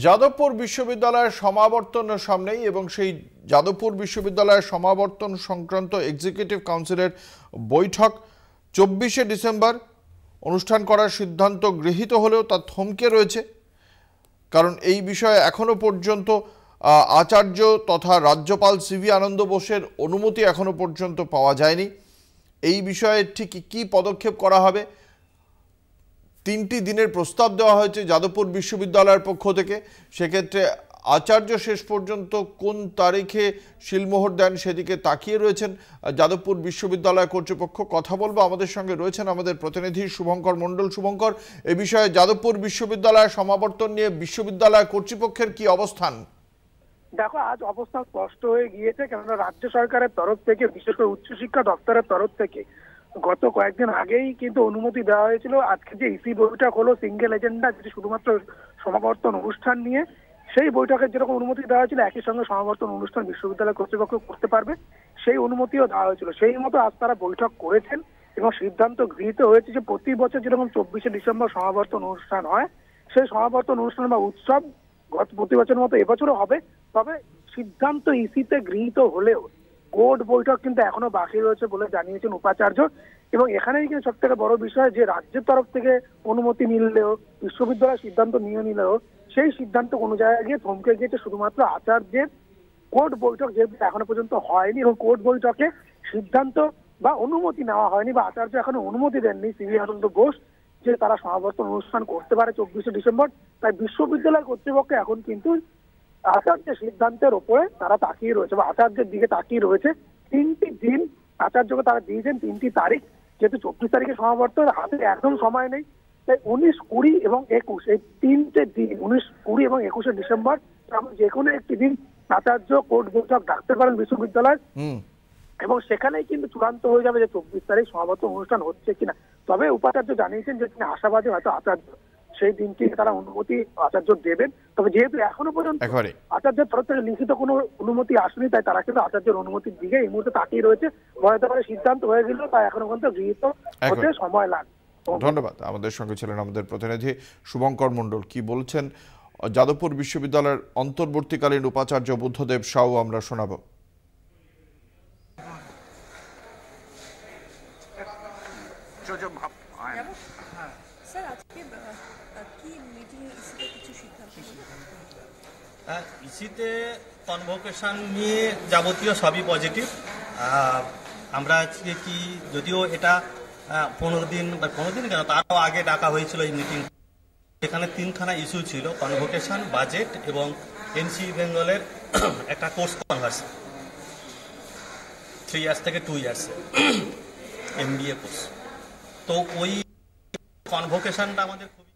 যাদবপুর বিশ্ববিদ্যালয়ের সমাবর্তনের সামনেই এবং সেই যাদবপুর বিশ্ববিদ্যালয়ের সমাবর্তন সংক্রান্ত এক্সিকিউটিভ কাউন্সিলের বৈঠক 24শে ডিসেম্বর অনুষ্ঠান করার সিদ্ধান্ত গৃহীত হলেও তা থমকে রয়েছে। কারণ এই বিষয়ে এখনো পর্যন্ত আচার্য তথা রাজ্যপাল সিভি আনন্দ বোসের অনুমতি এখনো পর্যন্ত পাওয়া যায়নি। এই বিষয়ে ঠিক কী পদক্ষেপ করা হবে, 3টি দিনের প্রস্তাব দেওয়া হয়েছে যাদবপুর বিশ্ববিদ্যালয়ের পক্ষ থেকে। সেক্ষেত্রে আচার্য শেষ পর্যন্ত কোন তারিখে শিলমোহর দেন সেদিকে তাকিয়ে রয়েছেন যাদবপুর বিশ্ববিদ্যালয় কর্তৃপক্ষ। কথা বলবো, আমাদের সঙ্গে রয়েছেন আমাদের প্রতিনিধি শুভঙ্কর মণ্ডল। শুভঙ্কর, এ বিষয়ে যাদবপুর বিশ্ববিদ্যালয়ের সমাবর্তন নিয়ে বিশ্ববিদ্যালয় কর্তৃপক্ষের কি অবস্থান? দেখো, আজ অবস্থান স্পষ্ট হয়ে গিয়েছে, কেননা রাজ্য সরকারের তরফ থেকে, বিশেষ করে উচ্চশিক্ষা দপ্তরের তরফ থেকে গত কয়েকদিন আগেই কিন্তু অনুমতি দেওয়া হয়েছিল। আজকে যে ইসি বৈঠক হলো সিঙ্গেল এজেন্ডা, যেটি শুধুমাত্র সমাবর্তন অনুষ্ঠান নিয়ে, সেই বৈঠকের যেরকম অনুমতি দেওয়া হয়েছিল একই সঙ্গে সমাবর্তন অনুষ্ঠান বিশ্ববিদ্যালয় কর্তৃপক্ষ করতে পারবে, সেই অনুমতিও দেওয়া হয়েছিল। সেই মতো আজ তারা বৈঠক করেছেন এবং সিদ্ধান্ত গৃহীত হয়েছে যে প্রতি বছর যেরকম 24শে ডিসেম্বর সমাবর্তন অনুষ্ঠান হয়, সেই সমাবর্তন অনুষ্ঠান বা উৎসব গত প্রতি বছরের মতো এবছরও হবে। তবে সিদ্ধান্ত ইসিতে গৃহীত হলেও কোর্ট বৈঠক কিন্তু এখনো বাকি রয়েছে বলে জানিয়েছেন উপাচার্য। এবং এখানেই কিন্তু সব থেকে বড় বিষয় যে রাজ্যের তরফ থেকে অনুমতি মিললেও, বিশ্ববিদ্যালয় সিদ্ধান্ত নিয়ে নিলেও, সেই সিদ্ধান্ত কোনো জায়গায় গিয়ে থমকে গিয়েছে শুধুমাত্র আচার্যের কোর্ট বৈঠক যেহেতু এখনো পর্যন্ত হয়নি, এবং কোর্ট বৈঠকে সিদ্ধান্ত বা অনুমতি নেওয়া হয়নি, বা আচার্য এখনো অনুমতি দেননি সিভি আনন্দ বোস যে তারা সমাবর্তন অনুষ্ঠান করতে পারে 24শে ডিসেম্বর। তাই বিশ্ববিদ্যালয় কর্তৃপক্ষ এখন কিন্তু আচার্যের সিদ্ধান্তের ওপরে তারা তাকিয়ে রয়েছে, বা আচার্যের দিকে তাকিয়ে রয়েছে। 3টি দিন আচার্যকে তারা দিয়েছেন, 3টি তারিখ। যেহেতু 24 তারিখে সমাবর্তন, হাতে একদম সময় নেই, তাই 19, 20 এবং 21 এই 3টে দিন, 19, 20 এবং 21শে ডিসেম্বর যে কোনো একটি দিন আচার্য কোর্ট বৈঠক ডাকতে পারেন বিশ্ববিদ্যালয়, এবং সেখানেই কিন্তু চূড়ান্ত হয়ে যাবে যে 24 তারিখ সমাবর্তন অনুষ্ঠান হচ্ছে কিনা। তবে উপাচার্য জানিয়েছেন যে তিনি আশাবাদী হয়তো আচার্য সেই দিনটি তারা অনুমতি আচার্য দেবেন। তবে যেহেতু এখনো পর্যন্ত আচার্যের তরফ থেকে লিখিত কোনো অনুমতি আসেনি, তাই তারা কিন্তু আচার্যের অনুমতির দিকে এই মুহূর্তে তাকিয়ে রয়েছে। হতে পারে সিদ্ধান্ত হয়ে গেলেও তা এখনো পর্যন্ত গৃহীত হতে সময় লাগবে। ধন্যবাদ। আমাদের সঙ্গে ছিলেন আমাদের প্রতিনিধি শুভঙ্কর মণ্ডল। কি বলছেন যাদবপুর বিশ্ববিদ্যালয়ের অন্তর্বর্তীকালীন উপাচার্য বুদ্ধদেব সাউ, আমরা শোনাবো। ইসিতে কনভোকেশন নিয়ে যাবতীয় সবই পজিটিভ। আমরা আজকে কি, যদিও এটা 15 দিন বা 15 দিন কেন, তারও আগে ডাকা হয়েছিল এই মিটিং। এখানে 3খানা ইস্যু ছিল: কনভোকেশন, বাজেট এবং এনসি বেঙ্গলের একটা কোর্স কনভার্সন 3 ইয়ার্স থেকে 2 ইয়ার্স MBA কোর্স। তো ওই কনভোকেশনটা আমাদের খুবই